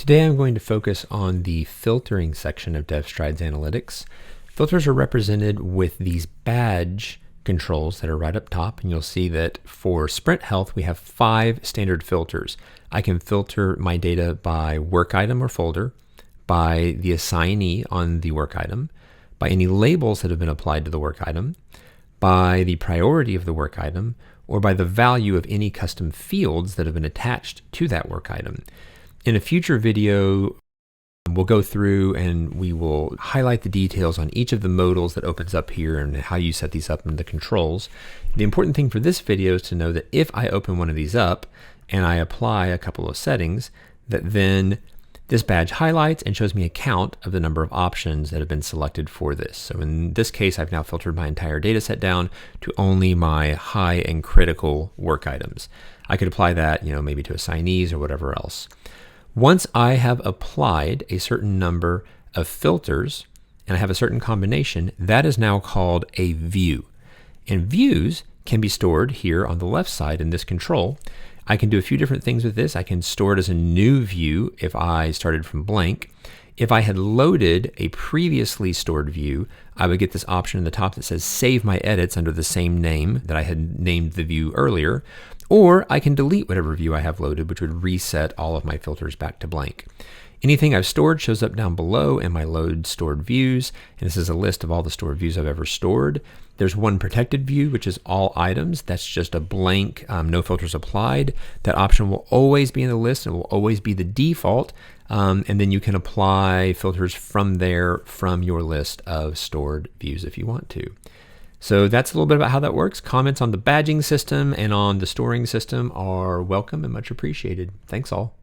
Today I'm going to focus on the filtering section of DevStride's analytics. Filters are represented with these badge controls that are right up top, and you'll see that for sprint health we have 5 standard filters. I can filter my data by work item or folder, by the assignee on the work item, by any labels that have been applied to the work item, by the priority of the work item, or by the value of any custom fields that have been attached to that work item. In a future video, we'll go through and we will highlight the details on each of the modals that opens up here and how you set these up in the controls. The important thing for this video is to know that if I open one of these up and I apply a couple of settings, that then this badge highlights and shows me a count of the number of options that have been selected for this. So in this case, I've now filtered my entire data set down to only my high and critical work items. I could apply that, maybe to assignees or whatever else. Once I have applied a certain number of filters and I have a certain combination, that is now called a view. And views can be stored here on the left side in this control. I can do a few different things with this. I can store it as a new view if I started from blank. If I had loaded a previously stored view, I would get this option in the top that says Save My Edits under the same name that I had named the view earlier. Or I can delete whatever view I have loaded, which would reset all of my filters back to blank. Anything I've stored shows up down below in my load stored views, and this is a list of all the stored views I've ever stored. There's one protected view, which is all items. That's just a blank, no filters applied. That option will always be in the list and will always be the default. And then you can apply filters from there, from your list of stored views if you want to. So that's a little bit about how that works. Comments on the badging system and on the storing system are welcome and much appreciated. Thanks all.